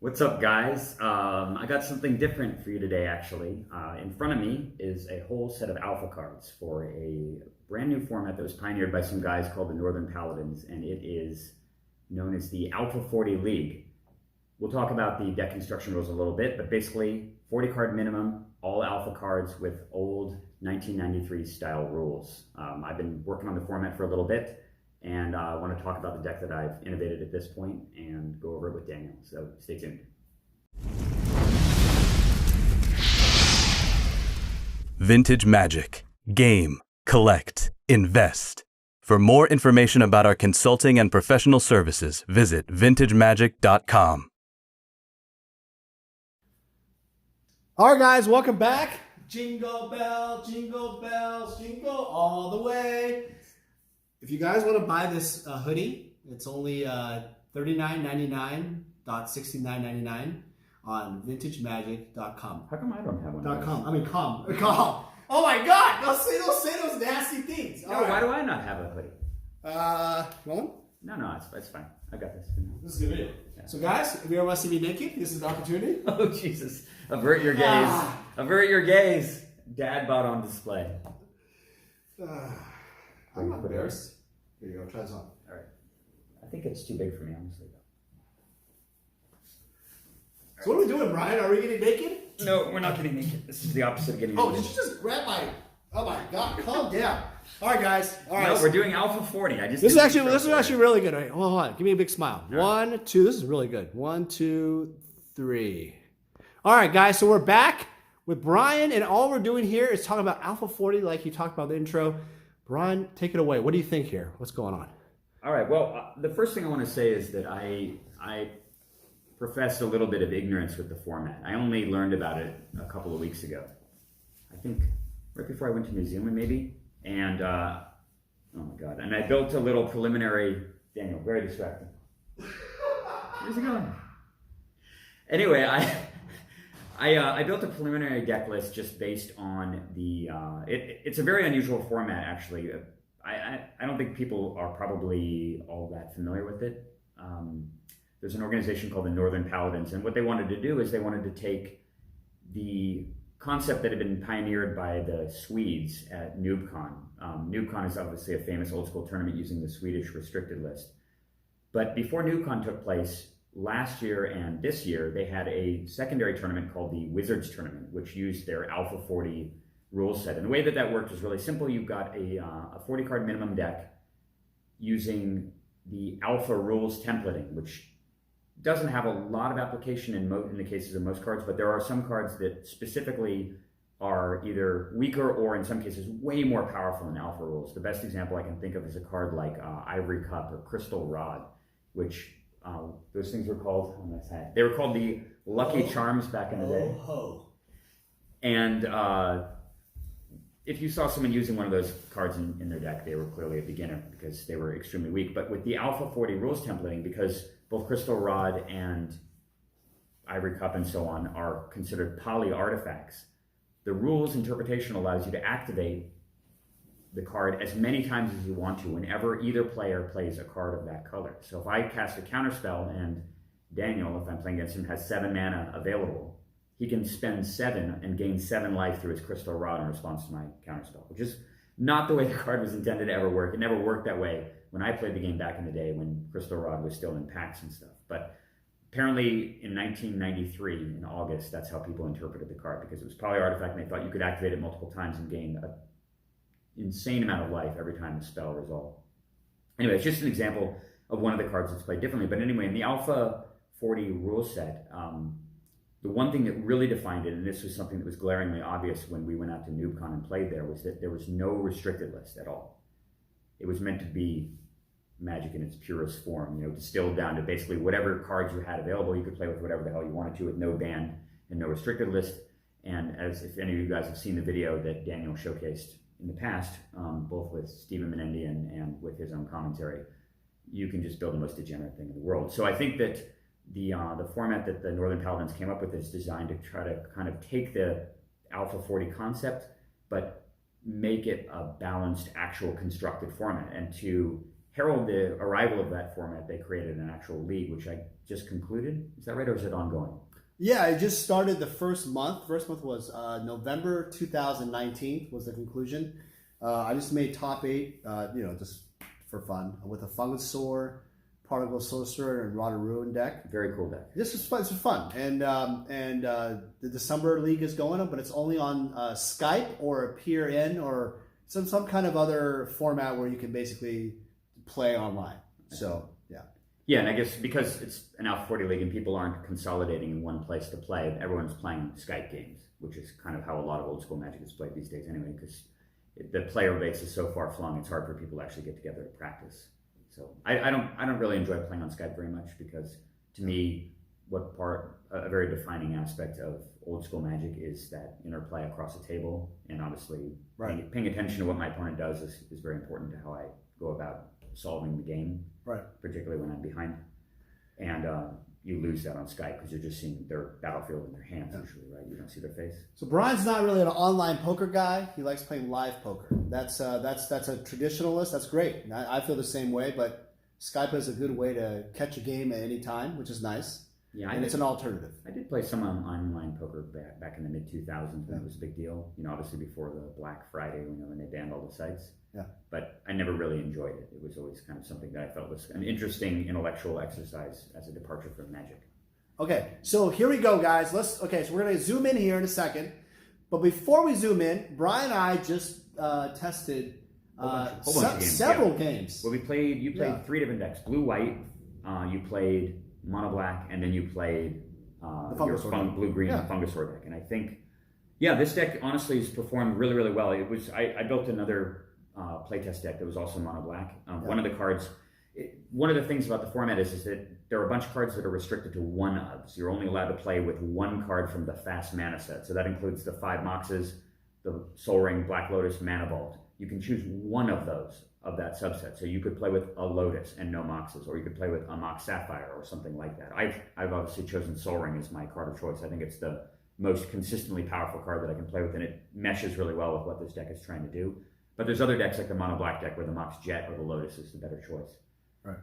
What's up, guys? I got something different for you today, actually. In front of me is a whole set of alpha cards for a brand new format that was pioneered by some guys called the Northern Paladins, and it is known as the Alpha 40 League. We'll talk about the deck construction rules a little bit, but basically 40 card minimum, all alpha cards with old 1993 style rules. I've been working on the format for a little bit, and I want to talk about the deck that I've innovated at this point and go over it with Daniel. So stay tuned. Vintage Magic. Game, collect, invest. For more information about our consulting and professional services, visit vintagemagic.com. All right, guys, welcome back. Jingle bells, jingle all the way. If you guys want to buy this hoodie, it's only $39.99.69.99 on vintagemagic.com. How come I don't have one? .com. I mean, com. Oh my God! Don't say those nasty things. No, why do I not have a hoodie? One? No, it's fine. I got this. This is a good video. Yeah. So, guys, if you ever want to see me naked, this is the opportunity. Oh, Jesus. Avert your gaze. Avert your gaze. Dad bought on display. I'm not embarrassed. Here you go. Try this on. All right. I think it's too big for me, honestly. So what are we doing, Brian? Are we getting naked? No, we're not getting naked. This is the opposite of getting naked. Oh, did you just grab my... Oh my God, calm down. All right, guys. All right. No, we're doing Alpha 40. This is actually really good. All right, hold on. Give me a big smile. All right. 1, 2. This is really good. 1, 2, 3. All right, guys. So we're back with Brian, and all we're doing here is talking about Alpha 40, like you talked about in the intro. Brian, take it away. What do you think here? What's going on? All right. Well, the first thing I want to say is that I professed a little bit of ignorance with the format. I only learned about it a couple of weeks ago. I think right before I went to New Zealand, maybe. And, oh my God. And I built a little preliminary, Daniel, very distracting. Where's he going? Anyway, I built a preliminary deck list just based on the, it's a very unusual format, actually. I don't think people are probably all that familiar with it. There's an organization called the Northern Paladins, and what they wanted to do is they wanted to take the concept that had been pioneered by the Swedes at NOOBCON. NOOBCON is obviously a famous old school tournament using the Swedish restricted list. But before NOOBCON took place, last year and this year, they had a secondary tournament called the Wizards Tournament, which used their Alpha 40 rule set. And the way that that worked was really simple. You've got a 40 card minimum deck using the Alpha rules templating, which doesn't have a lot of application in the cases of most cards, but there are some cards that specifically are either weaker or in some cases way more powerful than alpha rules. The best example I can think of is a card like Ivory Cup or Crystal Rod, which those things were called, they were called the Lucky Charms back in the day. And if you saw someone using one of those cards in their deck, they were clearly a beginner because they were extremely weak. But with the Alpha 40 rules templating, because both Crystal Rod and Ivory Cup and so on are considered poly artifacts, the rules interpretation allows you to activate the card as many times as you want to whenever either player plays a card of that color. So if I cast a counterspell and Daniel, if I'm playing against him, has 7 mana available, he can spend 7 and gain 7 life through his Crystal Rod in response to my counterspell, which is not the way the card was intended to ever work. It never worked that way when I played the game back in the day when Crystal Rod was still in packs and stuff. But apparently in 1993, in August, that's how people interpreted the card, because it was poly artifact and they thought you could activate it multiple times and gain an insane amount of life every time the spell resolved. Anyway, it's just an example of one of the cards that's played differently. But anyway, in the Alpha 40 rule set, the one thing that really defined it, and this was something that was glaringly obvious when we went out to NOOBCON and played there, was that there was no restricted list at all. It was meant to be Magic in its purest form, distilled down to basically whatever cards you had available. You could play with whatever the hell you wanted to with no ban and no restricted list. And as if any of you guys have seen the video that Daniel showcased in the past, both with Stephen Menendian and with his own commentary, you can just build the most degenerate thing in the world. So I think that the format that the Northern Paladins came up with is designed to try to kind of take the Alpha 40 concept, but make it a balanced, actual constructed format, and to herald the arrival of that format, they created an actual league, which I just concluded. Is that right, or is it ongoing? Yeah, it just started the first month. First month was November 2019 was the conclusion. I just made top 8, just for fun, with a Fungosaur, Particle Sorcerer, and Rod of Ruin deck. Very cool deck. This was fun. This was fun, and the December league is going on, but it's only on Skype or Peer In or some kind of other format where you can basically play online. So yeah. Yeah, and I guess because it's an Alpha 40 league and people aren't consolidating in one place to play, everyone's playing Skype games, which is kind of how a lot of old school Magic is played these days anyway, because the player base is so far flung, it's hard for people to actually get together to practice. So I don't really enjoy playing on Skype very much, because to me, a very defining aspect of old school Magic is that interplay across a table, and obviously paying attention to what my opponent does is very important to how I go about solving the game, particularly when I'm behind. And you lose that on Skype because you're just seeing their battlefield in their hands usually, right? You don't see their face. So Brian's not really an online poker guy. He likes playing live poker. That's a traditionalist. That's great. I feel the same way, but Skype is a good way to catch a game at any time, which is banned. Yeah, and it's an alternative. I did play some online poker back in the mid-2000s when it was a big deal. Obviously before the Black Friday, when they banned all the sites. Yeah. But I never really enjoyed it. It was always kind of something that I felt was an interesting intellectual exercise as a departure from Magic. Okay, so here we go, guys. So we're going to zoom in here in a second. But before we zoom in, Brian and I just tested several games. Well, you played 3 different decks. Blue-white, you played mono-black, and then you played your blue-green Fungosaur deck. And I think, this deck honestly has performed really, really well. I built another playtest deck that was also mono-black. One of the cards, one of the things about the format is that there are a bunch of cards that are restricted to 1 of. So you're only allowed to play with 1 card from the fast mana set. So that includes the 5 Moxes, the Soul Ring, Black Lotus, Mana Vault. You can choose 1 of those, of that subset. So you could play with a Lotus and no Moxes, or you could play with a Mox Sapphire or something like that. I've obviously chosen Soul Ring as my card of choice. I think it's the most consistently powerful card that I can play with, and it meshes really well with what this deck is trying to do. But there's other decks like the mono black deck where the Mox Jet or the Lotus is the better choice. Right.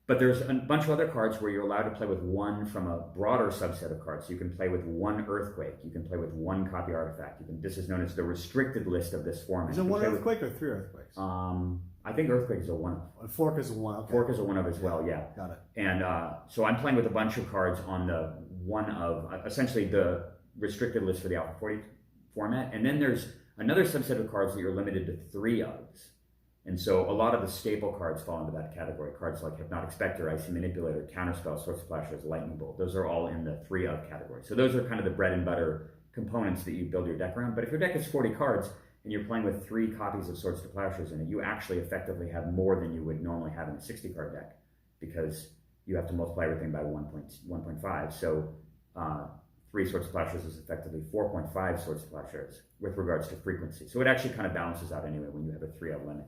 But there's a bunch of other cards where you're allowed to play with 1 from a broader subset of cards. So you can play with 1 Earthquake. You can play with 1 Copy Artifact. This is known as the restricted list of this format. Is it 1 Earthquake or 3 Earthquakes? I think Earthquake is a 1 of. Fork is a 1. Okay. Fork is a 1 of as well. Yeah. Got it. And so I'm playing with a bunch of cards on the 1 of, essentially the restricted list for the Alpha 40 format, and then there's another subset of cards that you're limited to 3 ofs. And so a lot of the staple cards fall into that category. Cards like Hypnotic Spectre, Icy Manipulator, Counterspell, Sword Splashers, Lightning Bolt. Those are all in the 3 of category. So those are kind of the bread and butter components that you build your deck around. But if your deck is 40 cards and you're playing with 3 copies of Swords to Plowshares in it, you actually effectively have more than you would normally have in a 60 card deck, because you have to multiply everything by 1.5. So 3 Swords to Plowshares is effectively 4.5 Swords to Plowshares with regards to frequency. So it actually kind of balances out anyway when you have a 3 of limit.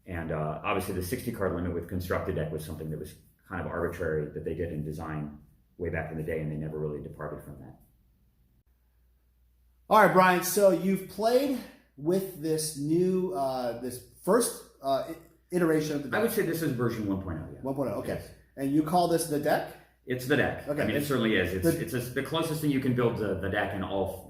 And obviously the 60 card limit with Constructed deck was something that was kind of arbitrary that they did in design way back in the day, and they never really departed from that. All right, Brian, so you've played with this new, this first iteration of the deck. I would say this is version 1.0, yeah. 1.0, okay. Yes. And you call this the deck? It's the deck. Okay. I mean, it certainly is. It's the closest thing you can build to the deck in all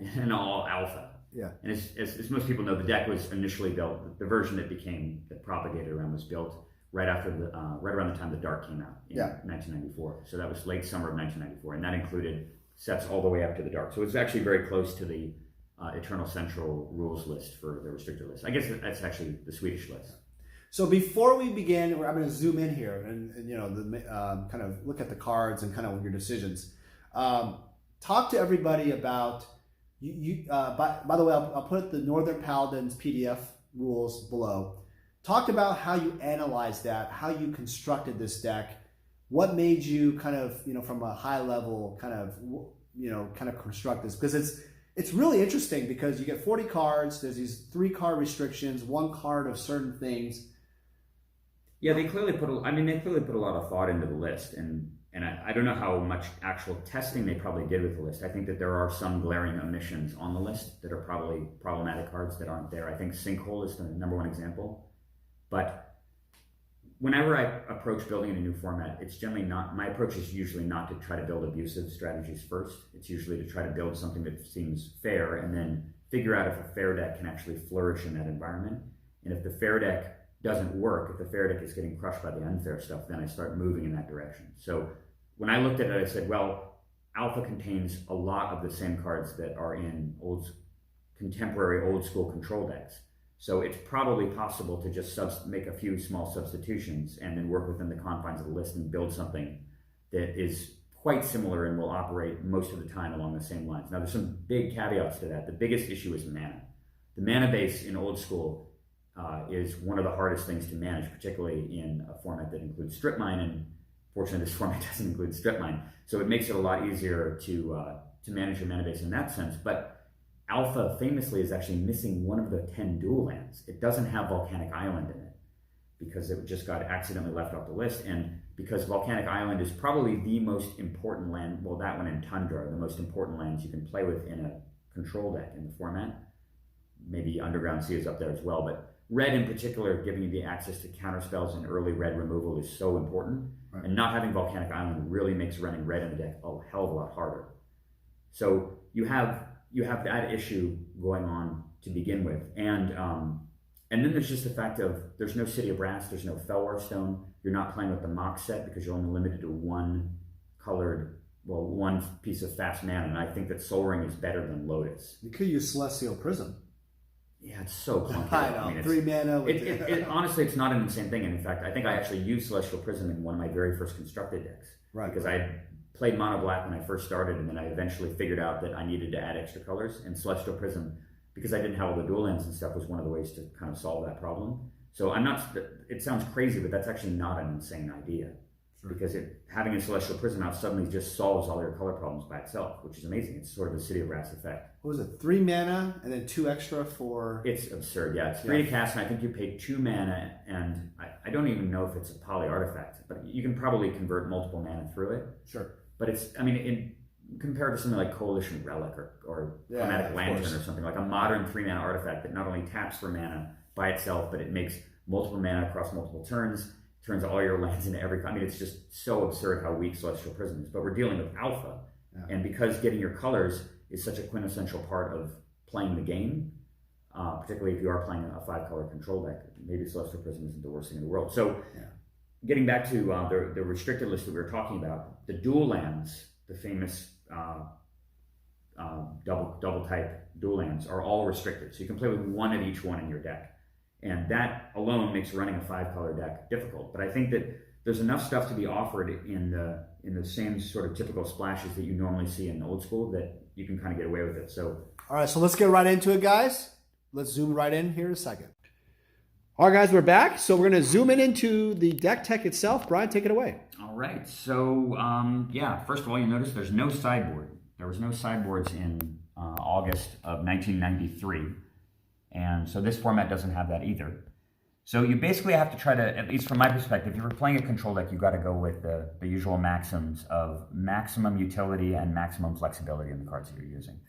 alpha. Yeah. And as most people know, the deck was initially built, the version that propagated around was built right around the time the Dark came out in 1994. So that was late summer of 1994, and that included sets all the way up to the Dark. So it's actually very close to the Eternal Central rules list for the restricted list. I guess that's actually the Swedish list. So before we begin, I'm going to zoom in here and kind of look at the cards and kind of your decisions. Talk to everybody about by the way, I'll put the Northern Paladin's PDF rules below. Talk about how you analyzed that, how you constructed this deck, what made you kind of, from a high level kind of construct this, because it's really interesting because you get 40 cards, there's these 3 card restrictions, 1 card of certain things. Yeah, they clearly put a lot of thought into the list, and I don't know how much actual testing they probably did with the list. I think that there are some glaring omissions on the list that are probably problematic cards that aren't there. I think Sinkhole is the #1 example, but whenever I approach building in a new format, it's generally not, my approach is usually not to try to build abusive strategies first. It's usually to try to build something that seems fair and then figure out if a fair deck can actually flourish in that environment. And if the fair deck doesn't work, if the fair deck is getting crushed by the unfair stuff, then I start moving in that direction. So when I looked at it, I said, well, Alpha contains a lot of the same cards that are in contemporary old school control decks. So it's probably possible to just make a few small substitutions and then work within the confines of the list and build something that is quite similar and will operate most of the time along the same lines. Now, there's some big caveats to that. The biggest issue is mana. The mana base in old school is one of the hardest things to manage, particularly in a format that includes strip mine, and fortunately this format doesn't include strip mine. So it makes it a lot easier to manage your mana base in that sense. But Alpha famously is actually missing one of the 10 dual lands. It doesn't have Volcanic Island in it because it just got accidentally left off the list, and because Volcanic Island is probably the most important land, well, that one and Tundra are the most important lands you can play with in a control deck in the format. Maybe Underground Sea is up there as well, but red in particular, giving you the access to counter spells and early red removal is so important, right. And not having Volcanic Island really makes running red in the deck a hell of a lot harder. So you have that issue going on to begin with, and then there's just the fact of there's no City of Brass, there's no Felwar Stone. You're not playing with the Mox set because you're only limited to one piece of fast mana, and I think that Sol Ring is better than Lotus. You could use Celestial Prism. Yeah, it's so clunky. I know, I mean, 3 mana. Honestly, it's not an insane thing, and in fact, I think I actually used Celestial Prism in one of my very first constructed decks. Right. Because I played mono black when I first started, and then I eventually figured out that I needed to add extra colors, and Celestial Prism, because I didn't have all the dual lands and stuff, was one of the ways to kind of solve that problem. So it sounds crazy, but that's actually not an insane idea. Sure. Because having a Celestial Prism out suddenly just solves all your color problems by itself, which is amazing. It's sort of a City of Brass effect. What was it, 3 mana and then 2 extra for... It's absurd, yeah. It's free to cast, and I think you pay 2 mana, and I don't even know if it's a poly artifact, but you can probably convert multiple mana through it. Sure. But compared to something like Coalition Relic or Chromatic Lantern or something, like a modern 3 mana artifact that not only taps for mana by itself, but it makes multiple mana across multiple turns, turns all your lands into every... I mean, it's just so absurd how weak Celestial Prism is. But we're dealing with Alpha, and because getting your colors is such a quintessential part of playing the game, particularly if you are playing a 5-color control deck, maybe Celestial Prism isn't the worst thing in the world. So getting back to the restricted list that we were talking about, the dual lands, the famous double type dual lands, are all restricted. So you can play with one of each one in your deck. And that alone makes running a 5-color deck difficult. But I think that there's enough stuff to be offered in the same sort of typical splashes that you normally see in old school that you can kind of get away with it. So, all right, so let's get right into it, guys. Let's zoom right in here in a second. All right, guys, we're back. So we're going to zoom in into the deck tech itself. Brian, take it away. All right. So, first of all, you notice there's no sideboard. There was no sideboards in August of 1993. And so this format doesn't have that either. So you basically have to try to, at least from my perspective, if you're playing a control deck, you've got to go with the usual maxims of maximum utility and maximum flexibility in the cards that you're using.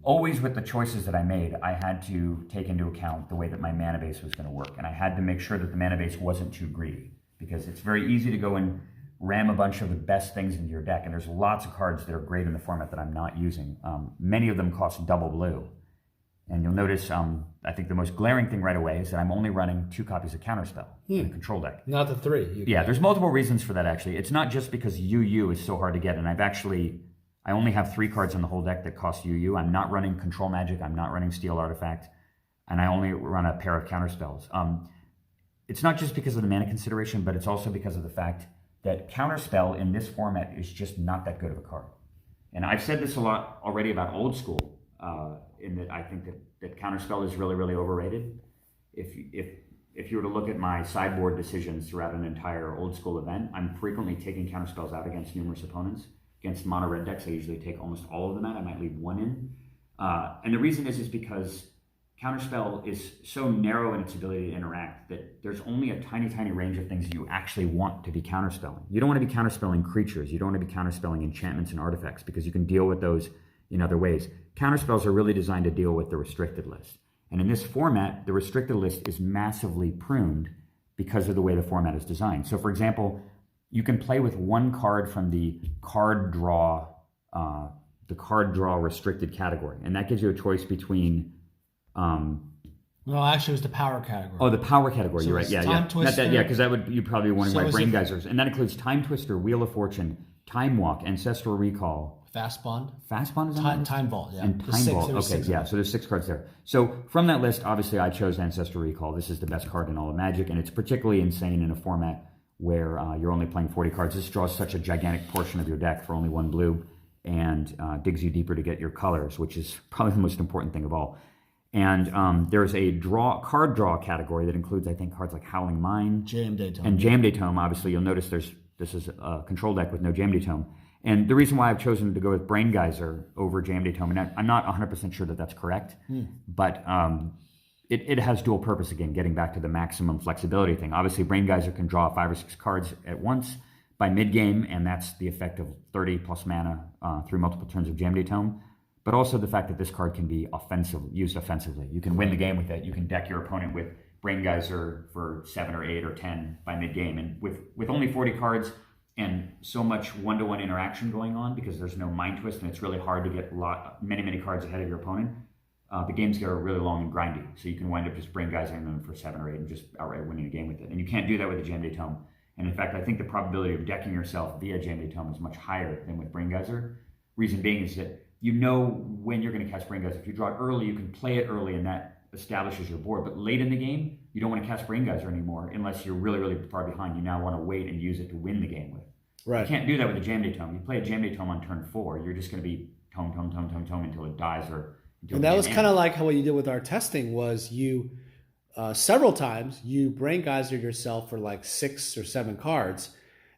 Always with the choices that I made, I had to take into account the way that my mana base was going to work. And I had to make sure that the mana base wasn't too greedy, because it's very easy to go and ram a bunch of the best things into your deck. And there's lots of cards that are great in the format that I'm not using. Many of them cost double blue. And you'll notice, I think the most glaring thing right away is that I'm only running 2 copies of Counterspell in a control deck. Not the 3. Yeah, there's multiple reasons for that, actually. It's not just because UU is so hard to get, and I only have 3 cards in the whole deck that cost UU. I'm not running Control Magic, I'm not running Steel Artifact, and I only run a pair of Counterspells. It's not just because of the mana consideration, but it's also because of the fact that Counterspell in this format is just not that good of a card. And I've said this a lot already about old school, in that I think that Counterspell is really, really overrated. If you were to look at my sideboard decisions throughout an entire old school event, I'm frequently taking Counterspells out against numerous opponents. Against mono red decks, I usually take almost all of them out. I might leave 1 in. And the reason is because Counterspell is so narrow in its ability to interact that there's only a tiny, tiny range of things you actually want to be counterspelling. You don't want to be counterspelling creatures. You don't want to be counterspelling enchantments and artifacts, because you can deal with those in other ways. Counterspells are really designed to deal with the restricted list. And in this format, the restricted list is massively pruned because of the way the format is designed. So, for example, you can play with one card from the card draw restricted category, and that gives you a choice between. No, actually, it was the power category. Oh, the power category. So You're right. it's Yeah, Time yeah. Twister. Yeah, because that would you'd probably be wondering So why is Brain it- Geysers, and that includes Time Twister, Wheel of Fortune, Time Walk, Ancestral Recall. Fast Bond. Fast Bond is on Time, that? time Vault, yeah. And The Time six- Vault. there was Okay, six yeah. of So there's 6 cards there. So from that list, obviously, I chose Ancestral Recall. This is the best card in all of Magic, and it's particularly insane in a format where you're only playing 40 cards. This draws such a gigantic portion of your deck for only 1 blue, and digs you deeper to get your colors, which is probably the most important thing of all. And there's a card draw category that includes, I think, cards like Howling Mine, Jam Day Tome. and Jam Day Tome. Obviously, you'll notice this is a control deck with no Jam Day Tome. And the reason why I've chosen to go with Brain Geyser over Jam Day Tome, and I'm not 100% sure that that's correct, but it has dual purpose again, getting back to the maximum flexibility thing. Obviously, Brain Geyser can draw 5 or 6 cards at once by mid-game, and that's the effect of 30 plus mana through multiple turns of Jam Day Tome. But also the fact that this card can be used offensively. You can win the game with it. You can deck your opponent with Brain Geyser for 7 or 8 or 10 by mid-game. And with only 40 cards and so much one-to-one interaction going on, because there's no Mind Twist and it's really hard to get many cards ahead of your opponent, the games get really long and grindy. So you can wind up just Brain Geysering them for 7 or 8 and just outright winning a game with it. And you can't do that with a Jam Day Tome. And in fact, I think the probability of decking yourself via Jam Day Tome is much higher than with Brain Geyser. Reason being is that you know when you're going to catch Brain Geyser. If you draw it early, you can play it early, and that establishes your board. But late in the game, you don't want to cast Brain Geyser anymore unless you're really far behind. You now want to wait and use it to win the game with. Right. You can't do that with a Jam Day Tome. You play a Jam Day Tome on turn 4, you're just going to be tome until it dies or. And that was kind of like how what you did with our testing was you several times you Brain Geyser yourself for like 6 or 7 cards,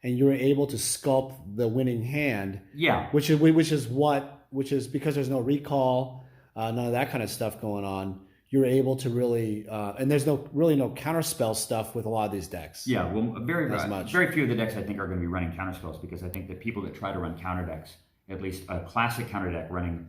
and you were able to sculpt the winning hand. Yeah. Which is because there's no recall, none of that kind of stuff going on. You're able to really, and there's no counterspell stuff with a lot of these decks. Yeah, well, very much. very few of the decks I think are going to be running counterspells, because I think that people that try to run counter decks, at least a classic counter deck running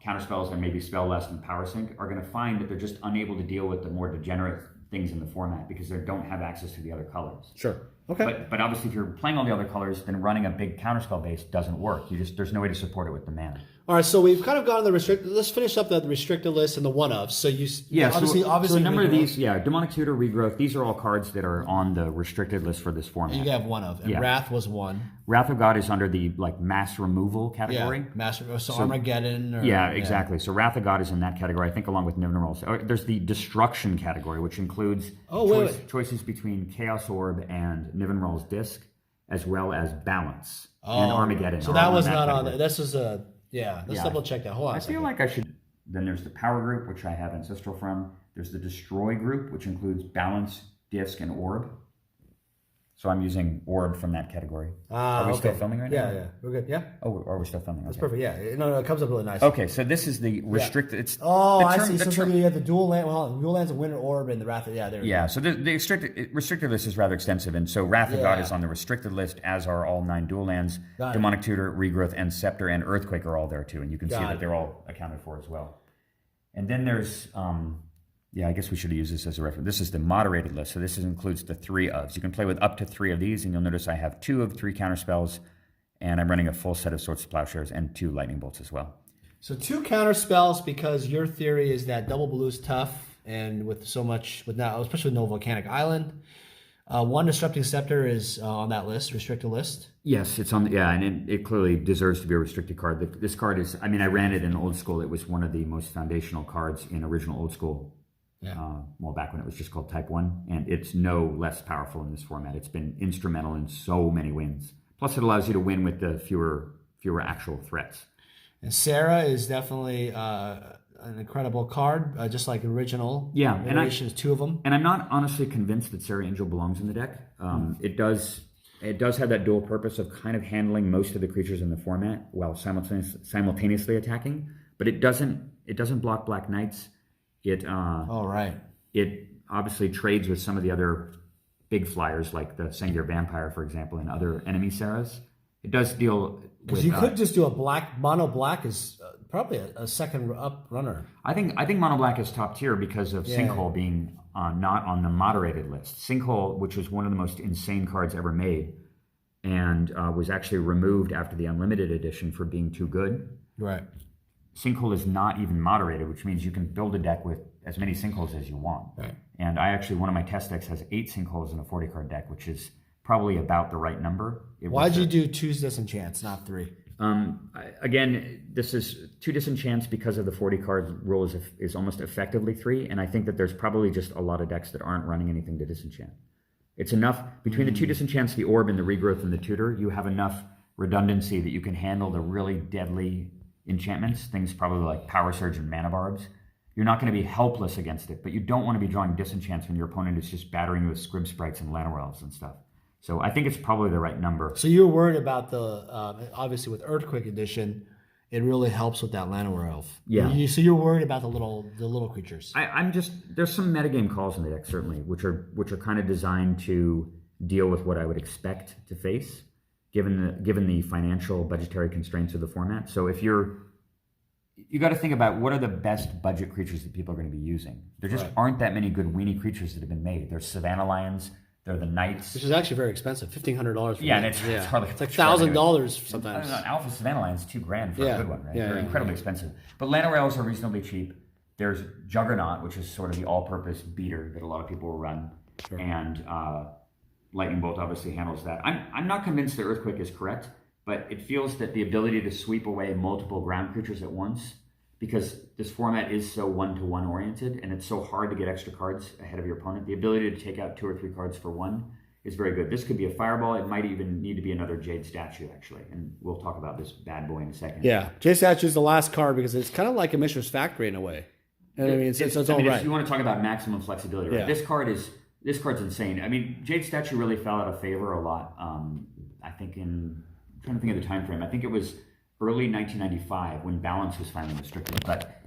counterspells and maybe spell less and power sync, are going to find that they're just unable to deal with the more degenerate things in the format because they don't have access to the other colors. Sure. Okay. But obviously, if you're playing all the other colors, then running a big counterspell base doesn't work. There's no way to support it with the mana. All right, so we've kind of gone the restricted. Let's finish up the restricted list and the one-ofs. So obviously, so a number of these, Demonic Tutor, Regrowth, these are all cards that are on the restricted list for this format. You have one of, and Wrath was one. Wrath of God is under the mass removal category. Yeah, Master. So Armageddon. Exactly. So Wrath of God is in that category, I think, along with Nivenrolls. There's the Destruction category, which includes choices between Chaos Orb and Nivenrolls Disc, as well as Balance and Armageddon. So that was not on there. This is a let's double check that. Hold on. I feel like I should. Then there's the Power group, which I have Ancestral from. There's the Destroy group, which includes Balance, Disc, and Orb. So I'm using Orb from that category. Are we still filming right now? Yeah, we're good. Yeah. Oh, are we still filming? That's perfect. Yeah. No, it comes up really nice. Okay, so this is the restricted. It's I see. So you have the dual land. Well, dual lands of Winter Orb and the Wrath. There. Yeah. So the restricted list is rather extensive, and so Wrath of God is on the restricted list, as are all 9 dual lands. Demonic Tutor, Regrowth, and Scepter and Earthquake are all there too, and you can see that they're all accounted for as well. And then there's I guess we should use this as a reference. This is the moderated list, so this includes the 3 ofs. You can play with up to 3 of these, and you'll notice I have 2 of 3 counterspells, and I'm running a full set of Swords to Plowshares and 2 Lightning Bolts as well. So 2 counter spells, because your theory is that double blue is tough, and with so much, especially with no Volcanic Island. 1 Disrupting Scepter is on that list, restricted list. Yes, it's on. And it clearly deserves to be a restricted card. This card is. I ran it in Old School. It was one of the most foundational cards in original Old School. Back when it was just called Type 1, and it's no less powerful in this format. It's been instrumental in so many wins. Plus, it allows you to win with the fewer actual threats. And Sarah is definitely an incredible card, just like the original. Yeah, iterations, 2 of them. And I'm not honestly convinced that Sarah Angel belongs in the deck. It does have that dual purpose of kind of handling most of the creatures in the format while simultaneously attacking, but it doesn't block Black Knights. It obviously trades with some of the other big flyers, like the Sengir Vampire, for example, and other enemy Sarahs. It does deal with... You could just do a mono black is probably a second up runner. I think mono black is top tier because of Sinkhole being not on the moderated list. Sinkhole, which was one of the most insane cards ever made, and was actually removed after the Unlimited edition for being too good. Right. Sinkhole is not even moderated, which means you can build a deck with as many sinkholes as you want. Right. And I actually, one of my test decks has 8 sinkholes in a 40 card deck, which is probably about the right number. Why'd you do 2 disenchants, not 3? Again, this is 2 disenchants because of the 40 card rule is almost effectively 3, and I think that there's probably just a lot of decks that aren't running anything to disenchant. It's enough, between the 2 disenchants, the Orb and the Regrowth and the Tutor, you have enough redundancy that you can handle the really deadly enchantments, things probably like Power Surge and Mana Barbs. You're not going to be helpless against it, but you don't want to be drawing disenchants when your opponent is just battering you with Scrib Sprites and Llanowar Elves and stuff. So I think it's probably the right number. So you're worried about the, obviously with Earthquake Edition, it really helps with that Llanowar Elf. Yeah. So you're worried about the little creatures. I'm just, there's some metagame calls in the deck, certainly, which are kind of designed to deal with what I would expect to face, given the financial budgetary constraints of the format. So if you got to think about what are the best budget creatures that people are going to be using. There just aren't that many good weenie creatures that have been made. There's Savannah Lions, they're the Knights. Which is actually very expensive, $1,500 for and it's hardly. It's like $1,000 sometimes. I don't know, Alpha Savannah Lions $2,000 for a good one, right? They're incredibly expensive. But Llanowar Elves are reasonably cheap. There's Juggernaut, which is sort of the all-purpose beater that a lot of people will run, and Lightning Bolt obviously handles that. I'm not convinced that Earthquake is correct, but it feels that the ability to sweep away multiple ground creatures at once, because this format is so one-to-one oriented and it's so hard to get extra cards ahead of your opponent, the ability to take out 2 or 3 cards for 1 is very good. This could be a Fireball. It might even need to be another Jade Statue, actually, and we'll talk about this bad boy in a second. Yeah, Jade Statue is the last card because it's kind of like a Mishra's Factory in a way. And I mean, it's all right. If you want to talk about maximum flexibility, right? This card's insane. I mean, Jade Statue really fell out of favor a lot. I think I'm trying to think of the time frame. I think it was early 1995 when balance was finally restricted. But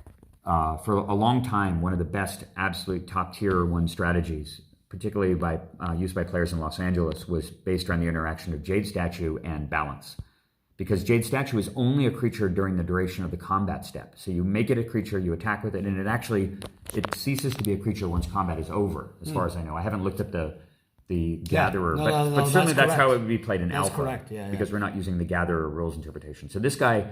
for a long time, one of the best absolute top tier 1 strategies, particularly used by players in Los Angeles, was based around the interaction of Jade Statue and balance. Because Jade Statue is only a creature during the duration of the combat step. So you make it a creature, you attack with it, and it ceases to be a creature once combat is over, as far as I know. I haven't looked at the Gatherer, but certainly that's how it would be played in Alpha. Correct, because we're not using the Gatherer rules interpretation. So this guy,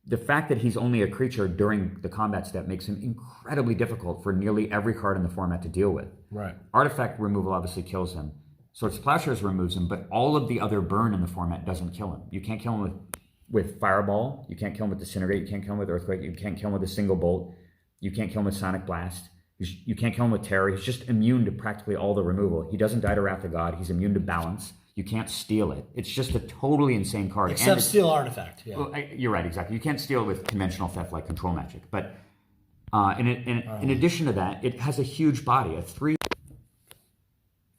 the fact that he's only a creature during the combat step makes him incredibly difficult for nearly every card in the format to deal with. Right. Artifact removal obviously kills him. Swords to Plowshares removes him, but all of the other burn in the format doesn't kill him. You can't kill him with Fireball. You can't kill him with Disintegrate. You can't kill him with Earthquake. You can't kill him with a single bolt. You can't kill him with Sonic Blast. You can't kill him with Terror. He's just immune to practically all the removal. He doesn't die to Wrath of God. He's immune to balance. You can't steal it. It's just a totally insane card. Except steal Artifact. Yeah. Well, you're right, exactly. You can't steal it with conventional theft like Control Magic. But in addition to that, it has a huge body, a 3.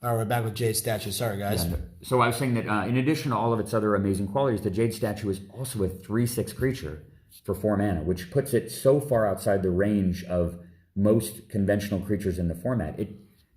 All right, we're back with Jade Statue. Sorry, guys. Yeah, so I was saying that in addition to all of its other amazing qualities, the Jade Statue is also a 3/6 creature for 4 mana, which puts it so far outside the range of most conventional creatures in the format.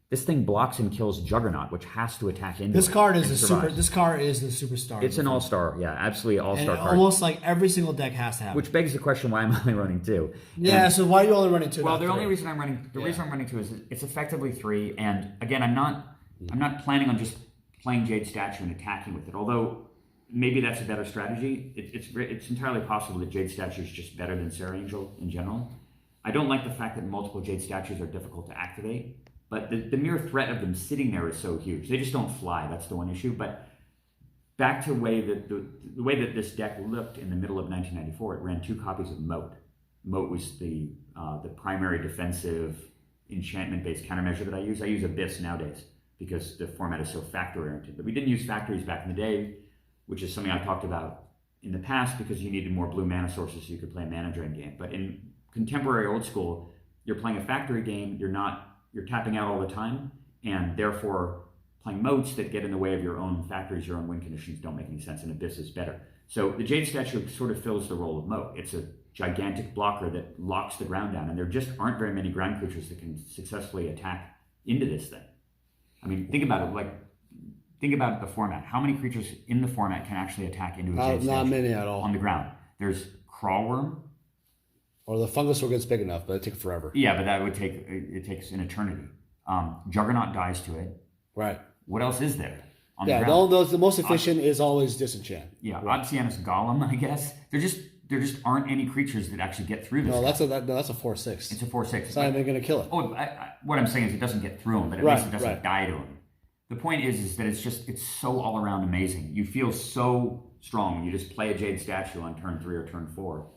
This thing blocks and kills Juggernaut, which has to attack into This it card is and the superstar. It's an all-star, yeah, absolutely all-star card. Almost like every single deck has to have. Which begs the question why I'm only running 2. Yeah, so why are you only running 2? Well, the reason I'm running 2 is it's effectively 3, and again, I'm not planning on just playing Jade Statue and attacking with it. Although maybe that's a better strategy. It's entirely possible that Jade Statue is just better than Serra Angel in general. I don't like the fact that multiple Jade Statues are difficult to activate, but the mere threat of them sitting there is so huge. They just don't fly. That's the one issue. But back to the way that this deck looked in the middle of 1994, it ran 2 copies of Moat. Moat was the primary defensive enchantment-based countermeasure that I use. I use Abyss nowadays because the format is so factory-oriented. But we didn't use factories back in the day, which is something I talked about in the past because you needed more blue mana sources so you could play a mana drain game. But in contemporary old school, you're playing a factory game, you're tapping out all the time, and therefore playing moats that get in the way of your own factories, your own win conditions don't make any sense, and Abyss is better. So the Jade Statue sort of fills the role of moat. It's a gigantic blocker that locks the ground down, and there just aren't very many ground creatures that can successfully attack into this thing. I mean, think about it, think about the format. How many creatures in the format can actually attack into a Jade Statue? Not many at all. On the ground. There's Crawlworm. Or the Fungus Organ's big enough, but it takes forever. Yeah, but it takes an eternity. Juggernaut dies to it. Right. What else is there? On Yeah, the ground? the most efficient is always disenchant. Yeah, Oxianus Golem, I guess. There just aren't any creatures that actually get through this. No, guy. that's a 4/6. It's a 4/6. It's not even going to kill it. Oh, what I'm saying is it doesn't get through him, but at least it doesn't die to him. The point is that it's so all around amazing. You feel so strong when you just play a Jade statue on turn 3 or turn 4,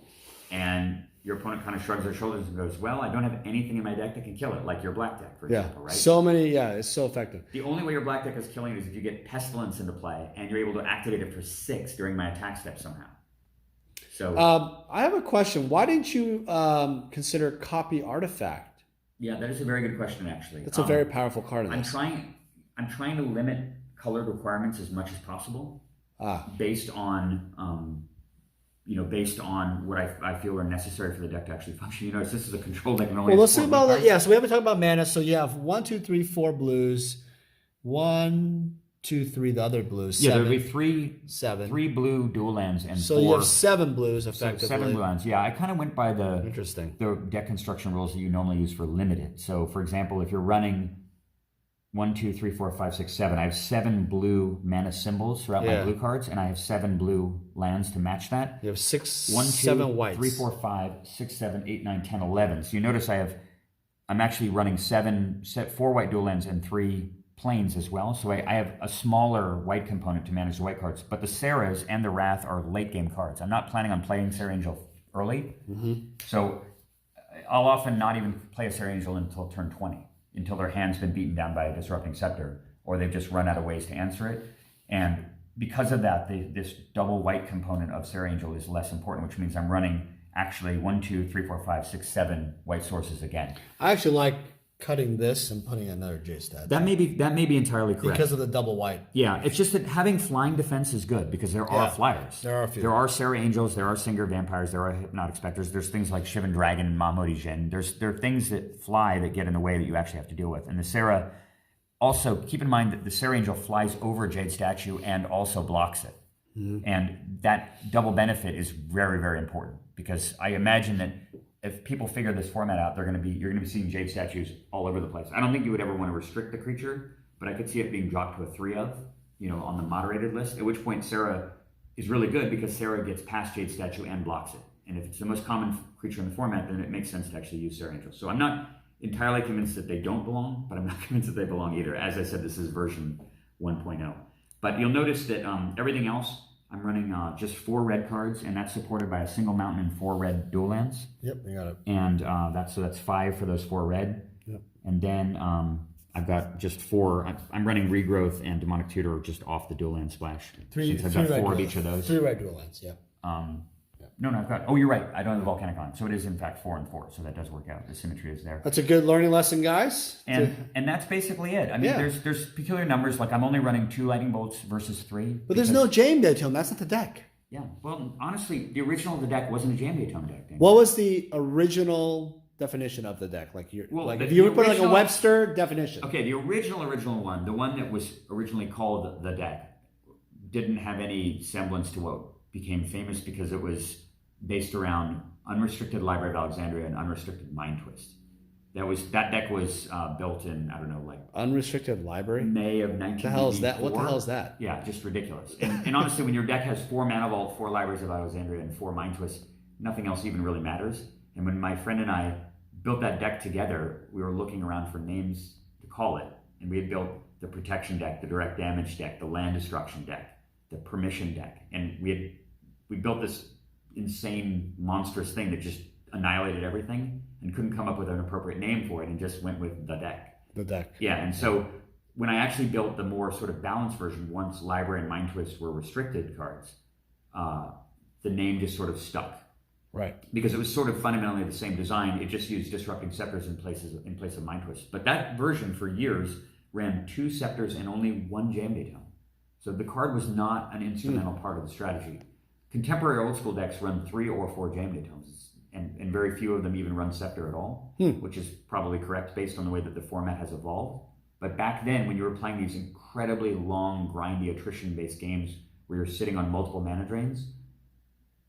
and your opponent kind of shrugs their shoulders and goes, "Well, I don't have anything in my deck that can kill it," like your black deck, for example, right? So many, it's so effective. The only way your black deck is killing it is if you get Pestilence into play, and you're able to activate it for 6 during my attack step somehow. So I have a question. Why didn't you consider Copy Artifact? yeah, that is a very good question, actually. That's a very powerful card in I'm this. trying to limit colored requirements as much as possible, based on based on what I feel are necessary for the deck to actually function. You know, this is a control deck and only. Well, let's has think 4 about blue that. cards. Yeah, so we haven't talked about mana. So you have 1, 2, 3, 4 blues. 1, 2, 3, the other blues. Yeah, 7. there'll be 3 7. 3 blue dual lands and So 4. you have 7 blues so effectively. 7 blue lands. Yeah, I kind of went by the Interesting. deck construction rules that you normally use for limited. So, for example, if you're running 1, 2, 3, 4, 5, 6, 7, I have 7 blue mana symbols throughout my blue cards, and I have 7 blue lands to match that. You have 6, 1, 2, 7 whites. 3, 4, 5, 6, 7, 8, 9, 10, 11. So you notice I'm actually running 4 white dual lands and 3 planes as well. So I have a smaller white component to manage the white cards. But the Sarahs and the Wrath are late game cards. I'm not planning on playing Sarah Angel early. So I'll often not even play a Sarah Angel until turn 20, until their hand's been beaten down by a Disrupting Scepter, or they've just run out of ways to answer it. And because of that, this double white component of Sarah Angel is less important, which means I'm running actually 1, 2, 3, 4, 5, 6, 7 white sources again. I actually like cutting this and putting another J stat. That may be entirely correct. Because of the double white. Yeah, it's just that having flying defense is good because there are flyers. There are a few. There are Sarah Angels, there are Singer Vampires, there are Hypnotic Specters, there's things like Shivan Dragon and Mahmoudi Jin. There are things that fly that get in the way that you actually have to deal with. And the Sarah, also keep in mind that the Sarah Angel flies over Jade Statue and also blocks it. And that double benefit is very, very important because I imagine that if people figure this format out, you're going to be seeing Jade Statues all over the place. I don't think you would ever want to restrict the creature, but I could see it being dropped to a 3 of, on the moderated list, at which point Sarah is really good because Sarah gets past Jade Statue and blocks it. And if it's the most common creature in the format, then it makes sense to actually use Sarah Angel. So I'm not entirely convinced that they don't belong, but I'm not convinced that they belong either. As I said, this is version 1.0. But you'll notice that everything else, I'm running just 4 red cards, and that's supported by a single mountain and 4 red dual lands. Yep, you got it. And that's 5 for those 4 red. Yep. And then I've got just 4. I'm running Regrowth and Demonic Tutor just off the dual land splash. Since I've got 4 of each of those. 3 red dual lands, yeah. No, I've got. Oh, you're right. I don't have the Volcanic on, so it is in fact 4 and 4. So that does work out. The symmetry is there. That's a good learning lesson, guys. And that's basically it. I mean, there's peculiar numbers. Like I'm only running 2 lightning bolts versus 3. But there's no Jam Tome. That's not the deck. Yeah. Well, honestly, the original of the deck wasn't a Jam Tome deck. What was the original definition of the deck? Like if you would put like a original- Webster definition. Okay, the original one, the one that was originally called the deck, didn't have any semblance to what became famous because it was based around Unrestricted Library of Alexandria and Unrestricted Mind Twist. That deck was built in, I don't know, like Unrestricted Library? May of 1984. The hell is that? What the hell is that? Yeah, just ridiculous. And honestly, when your deck has 4 Mana Vault, 4 Libraries of Alexandria, and 4 Mind Twists, nothing else even really matters. And when my friend and I built that deck together, we were looking around for names to call it. And we had built the Protection deck, the Direct Damage deck, the Land Destruction deck, the Permission deck. And we built this insane, monstrous thing that just annihilated everything and couldn't come up with an appropriate name for it and just went with the deck. The deck. Yeah, and so when I actually built the more sort of balanced version, once Library and Mind Twist were restricted cards, the name just sort of stuck. Right. Because it was sort of fundamentally the same design. It just used Disrupting Scepters in place of Mind Twist. But that version for years ran 2 Scepters and only 1 Jam Tome. So the card was not an instrumental part of the strategy. Contemporary old school decks run 3 or 4 Jam Tomes, and very few of them even run Scepter at all, which is probably correct based on the way that the format has evolved. But back then, when you were playing these incredibly long, grindy, attrition-based games where you're sitting on multiple mana drains,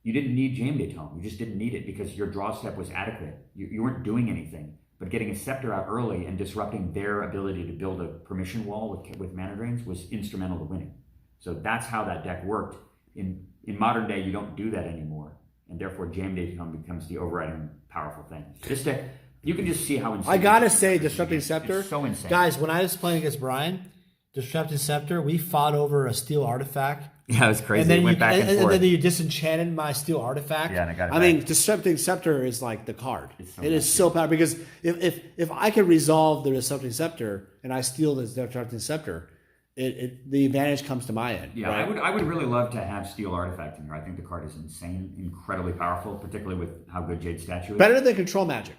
you didn't need Jam Tome. You just didn't need it because your draw step was adequate. You weren't doing anything, but getting a Scepter out early and disrupting their ability to build a permission wall with mana drains was instrumental to winning. So that's how that deck worked. In modern day, you don't do that anymore, and therefore GMTG becomes the overriding powerful thing. This deck, you can just see how insane. I gotta say, Disrupting Scepter, it's so insane, guys. When I was playing against Brian, Disrupting Scepter, we fought over a steel artifact. Yeah, it was crazy. And then, it went back and forth. And then you disenchanted my steel artifact. Yeah, and I got it I back. mean, Disrupting Scepter is like the card. So it is so powerful because if I could resolve the Disrupting Scepter and I steal the Disrupting Scepter, the advantage comes to my end. Yeah, right? I would really love to have Steel Artifact in here. I think the card is insane, incredibly powerful, particularly with how good Jade Statue is. Better than Control Magic.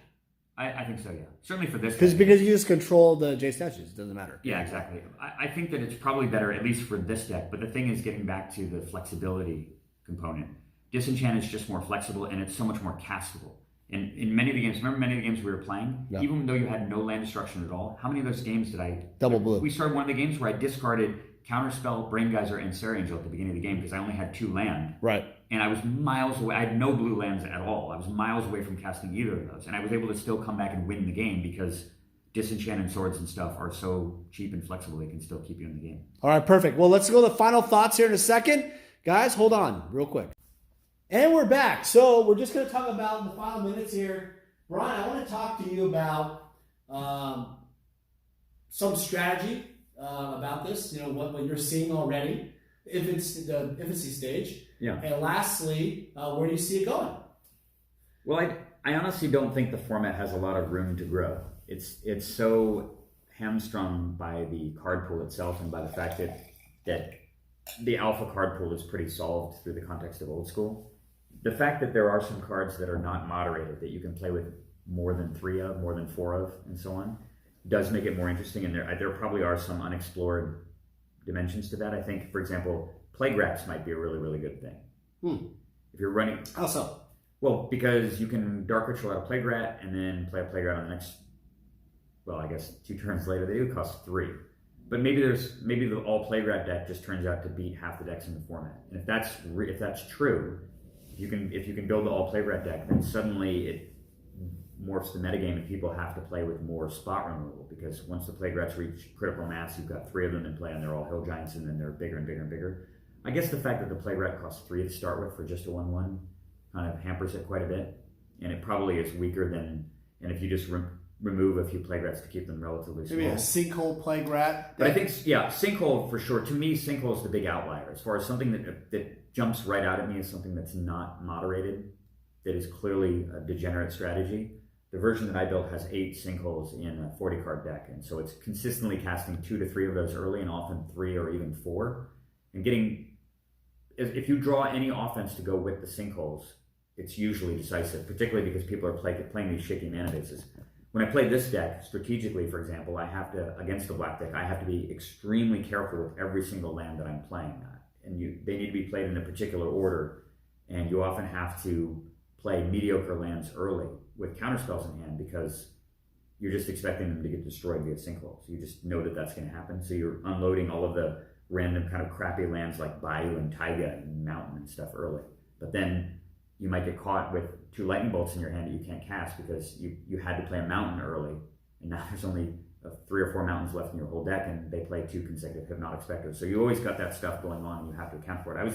I think so, yeah. Certainly for this. Because you just control the Jade Statues. It doesn't matter. Yeah, exactly. I think that it's probably better, at least for this deck. But the thing is, getting back to the flexibility component, Disenchant is just more flexible and it's so much more castable. In many of the games, remember many of the games we were playing, even though you had no land destruction at all, how many of those games did I... Double blue. We started one of the games where I discarded Counterspell, Brain Geyser, and Sarah Angel at the beginning of the game because I only had 2 land. Right. And I was miles away. I had no blue lands at all. I was miles away from casting either of those. And I was able to still come back and win the game because Disenchant and Swords and stuff are so cheap and flexible they can still keep you in the game. All right, perfect. Well, let's go to the final thoughts here in a second. Guys, hold on real quick. And we're back. So we're just going to talk about in the final minutes here. Brian, I want to talk to you about some strategy about this. You know, what you're seeing already, if it's the infancy stage. Yeah. And lastly, where do you see it going? Well, I honestly don't think the format has a lot of room to grow. It's so hamstrung by the card pool itself and by the fact that the alpha card pool is pretty solved through the context of old school. The fact that there are some cards that are not moderated that you can play with more than 3 of, more than 4 of, and so on, does make it more interesting. And there probably are some unexplored dimensions to that. I think, for example, Plague Rats might be a really, really good thing. If you're running... How so? Well, because you can Dark Ritual out a Plague Rat and then play a Plague Rat on the next... Well, I guess 2 turns later, they do cost 3. But maybe the all Plague Rat deck just turns out to beat half the decks in the format. And if that's true, if you can build the all Plague Rat deck, then suddenly it morphs the metagame and people have to play with more spot removal, because once the Plague Rats reach critical mass, you've got 3 of them in play and they're all Hill Giants, and then they're bigger and bigger and bigger. I guess the fact that the Plague Rat costs 3 to start with for just a 1/1 kind of hampers it quite a bit, and it probably is weaker than, and if you just remove a few Plague Rats to keep them relatively small. Maybe a Sinkhole Plague Rat. But I think, yeah, Sinkhole for sure. To me, Sinkhole is the big outlier as far as something that jumps right out at me as something that's not moderated, that is clearly a degenerate strategy. The version that I built has 8 Sinkholes in a 40 card deck, and so it's consistently casting 2 to 3 of those early, and often 3 or even 4, and getting... If you draw any offense to go with the Sinkholes, it's usually decisive, particularly because people are playing these shaky mana bases. When I play this deck, strategically, for example, I have to, against the black deck, I have to be extremely careful with every single land that I'm playing. And they need to be played in a particular order, and you often have to play mediocre lands early with counterspells in hand because you're just expecting them to get destroyed via Sinkholes. You just know that that's going to happen, so you're unloading all of the random kind of crappy lands like Bayou and Taiga and Mountain and stuff early. But then you might get caught with 2 lightning bolts in your hand that you can't cast because you had to play a mountain early, and now there's only 3 or 4 mountains left in your whole deck, and they play 2 consecutive Hypnotic Specters. So you always got that stuff going on, and you have to account for it. I was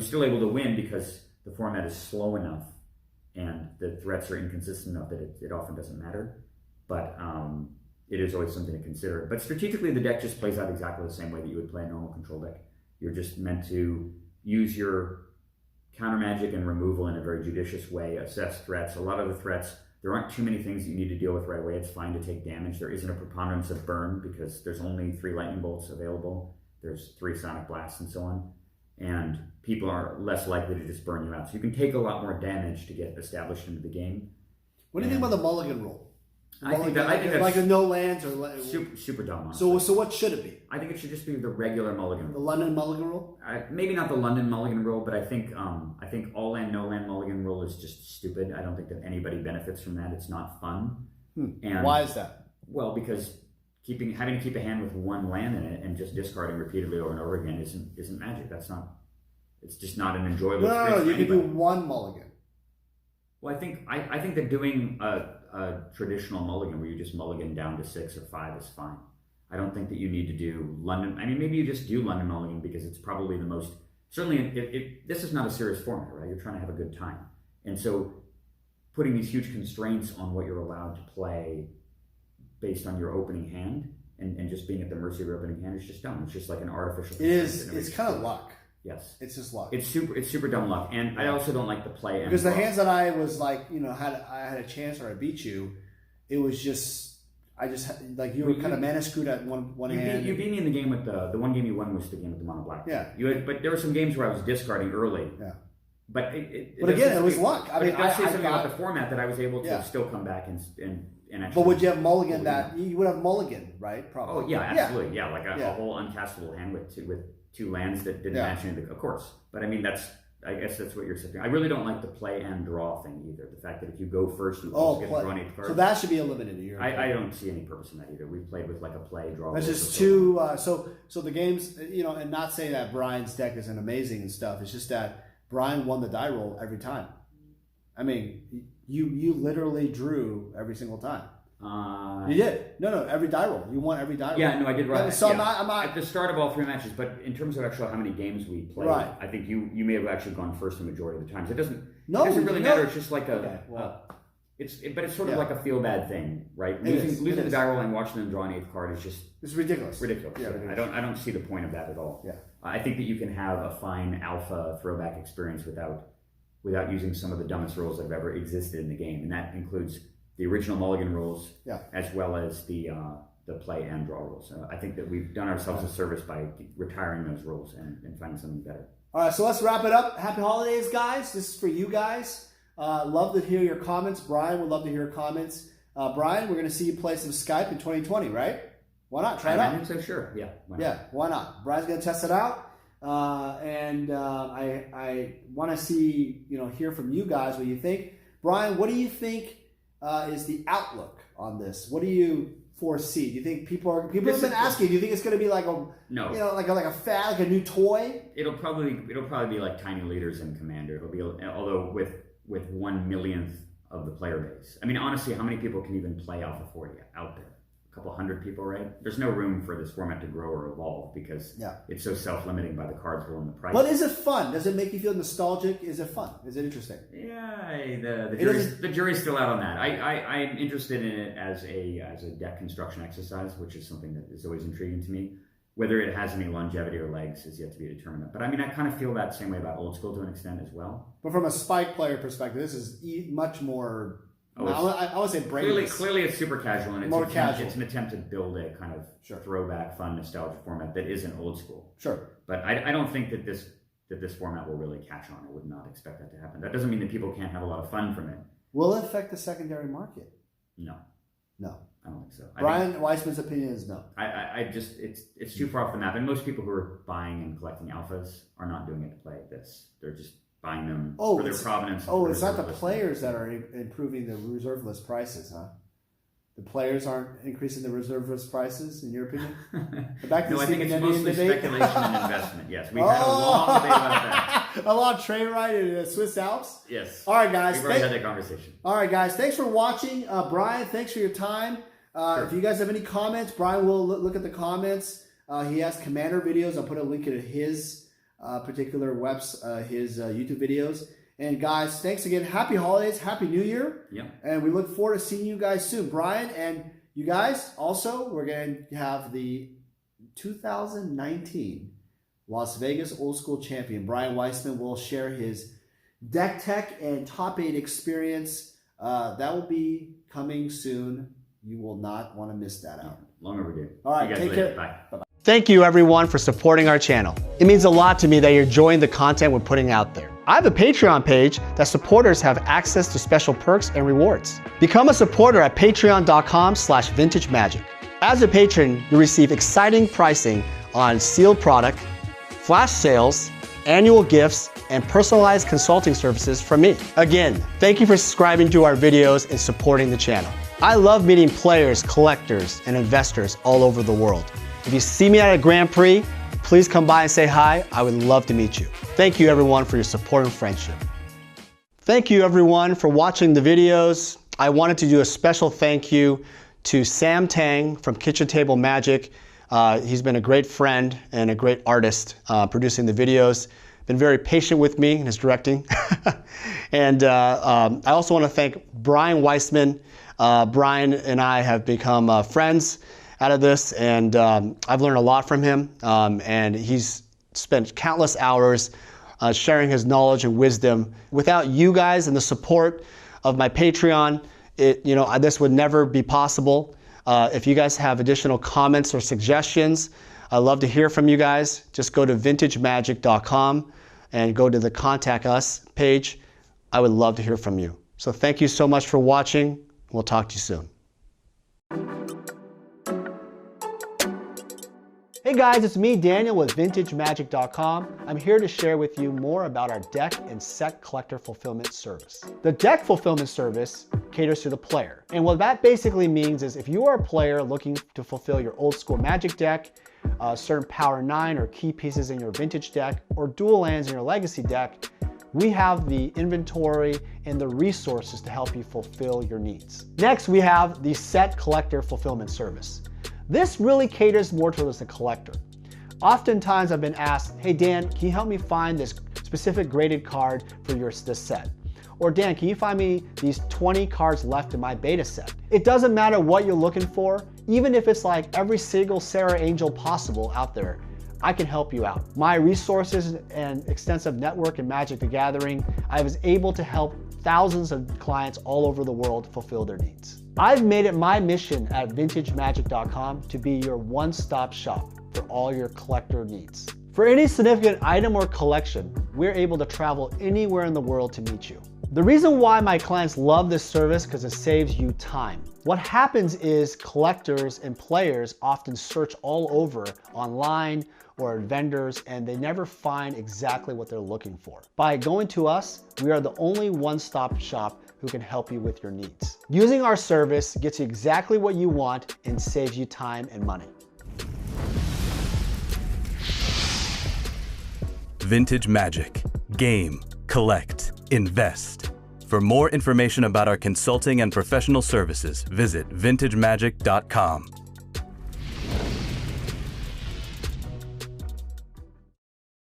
still able to win because the format is slow enough and the threats are inconsistent enough that it often doesn't matter. But it is always something to consider. But strategically, the deck just plays out exactly the same way that you would play a normal control deck. You're just meant to use your counter magic and removal in a very judicious way, assess threats. A lot of the threats, there aren't too many things that you need to deal with right away. It's fine to take damage. There isn't a preponderance of burn because there's only 3 lightning bolts available. There's 3 sonic blasts and so on. And people are less likely to just burn you out. So you can take a lot more damage to get established into the game. What do you think about the Mulligan rule? I think that's like a no lands or super dumb. So what should it be? I think it should just be the regular Mulligan rule. The London Mulligan rule? Maybe not the London Mulligan rule, but I think all land no land Mulligan rule is just stupid. I don't think that anybody benefits from that. It's not fun. And why is that? Well, because having to keep a hand with 1 land in it and just discarding repeatedly over and over again isn't magic. It's just not an enjoyable experience. No, you can do 1 Mulligan. Well, I think that doing a traditional mulligan where you just mulligan down to 6 or 5 is fine. I don't think that you need to do London. I mean, maybe you just do London mulligan because it's probably the most, certainly this is not a serious format, right? You're trying to have a good time. And so putting these huge constraints on what you're allowed to play based on your opening hand and just being at the mercy of your opening hand is just dumb. It's just like an artificial. It is. It's kind of luck. Yes. It's just luck. It's super dumb luck. And I also don't like the play. Because the hands that I was like, you know, I had a chance or I beat you, it was just, I just, like you were kind of mana screwed at one hand. You beat me in the game with the one game you won was the game with the mono black. Yeah. But there were some games where I was discarding early. Yeah. But again, it was luck. I mean, it does say something about the format that I was able to still come back and actually. But would you have mulligan that? You would have mulligan, right? Probably. Oh yeah, absolutely. Yeah, like a whole uncastable hand with two lands that didn't match anything. Of course, but I mean I guess that's what you're saying. I really don't like the play and draw thing either. The fact that if you go first, you always get to draw an 8th card. So that should be eliminated. I don't see any purpose in that either. We played with like a play draw. That's just too. So the games, you know, and not saying that Brian's deck isn't amazing and stuff. It's just that Brian won the die roll every time. I mean, you literally drew every single time. You did. No, every die roll. You won every die roll. Yeah, no, I did right. So I'm not at the start of all 3 matches, but in terms of actually how many games we played, I think you may have actually gone first the majority of the times. It doesn't really matter. It's just like it's sort of like a feel bad thing, right? Losing the die roll and watching them draw an 8th card is just it's ridiculous. Ridiculous. Yeah, I don't see the point of that at all. Yeah. I think that you can have a fine alpha throwback experience without using some of the dumbest rules that have ever existed in the game, and that includes the original mulligan rules, as well as the play and draw rules. I think that we've done ourselves a service by retiring those rules and finding something better. All right, so let's wrap it up. Happy holidays, guys. This is for you guys. Love to hear your comments. Brian would love to hear your comments. Brian, we're going to see you play some Skype in 2020, right? Why not? Try it out. I think so, sure. Yeah. Why not? Brian's going to test it out. I want to see, hear from you guys what you think. Brian, what do you think is the outlook on this? What do you foresee? Do you think people have been asking? Do you think it's going to be like like a fad, like a new toy? It'll probably be like tiny leaders in Commander. It'll be, although with 1/1,000,000th of the player base. I mean, honestly, how many people can even play Alpha 40 out there? A couple hundred people, right? There's no room for this format to grow or evolve because it's so self-limiting by the cards pool and the price. But is it fun? Does it make you feel nostalgic? Is it fun? Is it interesting? Yeah, the jury's still out on that. I'm interested in it as a deck construction exercise, which is something that is always intriguing to me. Whether it has any longevity or legs is yet to be determined. But I mean, I kind of feel that same way about old school to an extent as well. But from a Spike player perspective, this is much more. I would say brainless. Clearly, it's super casual, and more casual. It's an attempt to build a kind of throwback, fun, nostalgia format that isn't old school. Sure. But I don't think that this format will really catch on. I would not expect that to happen. That doesn't mean that people can't have a lot of fun from it. Will it affect the secondary market? No. I don't think so. Brian Weissman's opinion is no. It's too far off the map, and most people who are buying and collecting alphas are not doing it to play this. They're just buying them for their provenance. It's not the players that are improving the reserve list prices, huh? The players aren't increasing the reserve list prices, in your opinion? I think it's mostly speculation and investment. Yes, we've had a long debate about that. A long train ride in the Swiss Alps. Yes. All right, guys. We've already had that conversation. All right, guys. Thanks for watching, Brian. Thanks for your time. If you guys have any comments, Brian will look at the comments. He has Commander videos. I'll put a link to his particular his YouTube videos. And guys, thanks again. Happy holidays. Happy New Year. Yep. And we look forward to seeing you guys soon. Brian and you guys, also, we're going to have the 2019 Las Vegas Old School Champion. Brian Weissman will share his deck tech and top 8 experience. That will be coming soon. You will not want to miss that out. Long overdue. All right, take care. Bye. Bye-bye. Thank you everyone for supporting our channel. It means a lot to me that you're enjoying the content we're putting out there. I have a Patreon page that supporters have access to special perks and rewards. Become a supporter at patreon.com/vintagemagic. As a patron, you receive exciting pricing on sealed product, flash sales, annual gifts, and personalized consulting services from me. Again, thank you for subscribing to our videos and supporting the channel. I love meeting players, collectors, and investors all over the world. If you see me at a Grand Prix, please come by and say hi. I would love to meet you. Thank you everyone for your support and friendship. Thank you everyone for watching the videos. I wanted to do a special thank you to Sam Tang from Kitchen Table Magic. He's been a great friend and a great artist producing the videos. Been very patient with me in his directing. And I also want to thank Brian Weissman. Brian and I have become friends out of this, and I've learned a lot from him. And he's spent countless hours sharing his knowledge and wisdom. Without you guys and the support of my Patreon, this would never be possible. If you guys have additional comments or suggestions, I'd love to hear from you guys. Just go to vintagemagic.com and go to the Contact Us page. I would love to hear from you. So thank you so much for watching. We'll talk to you soon. Hey guys, it's me, Daniel, with VintageMagic.com. I'm here to share with you more about our deck and set collector fulfillment service. The deck fulfillment service caters to the player. And what that basically means is if you are a player looking to fulfill your old school Magic deck, certain Power 9 or key pieces in your Vintage deck, or dual lands in your Legacy deck, we have the inventory and the resources to help you fulfill your needs. Next, we have the set collector fulfillment service. This really caters more towards the collector. Oftentimes I've been asked, hey Dan, can you help me find this specific graded card for this set? Or Dan, can you find me these 20 cards left in my beta set? It doesn't matter what you're looking for, even if it's like every single Sarah Angel possible out there, I can help you out. My resources and extensive network in Magic the Gathering, I was able to help thousands of clients all over the world fulfill their needs. I've made it my mission at VintageMagic.com to be your one-stop shop for all your collector needs. For any significant item or collection, we're able to travel anywhere in the world to meet you. The reason why my clients love this service because it saves you time. What happens is collectors and players often search all over online or at vendors and they never find exactly what they're looking for. By going to us, we are the only one-stop shop who can help you with your needs. Using our service gets you exactly what you want and saves you time and money. Vintage Magic. Game, collect, invest. For more information about our consulting and professional services, visit vintagemagic.com.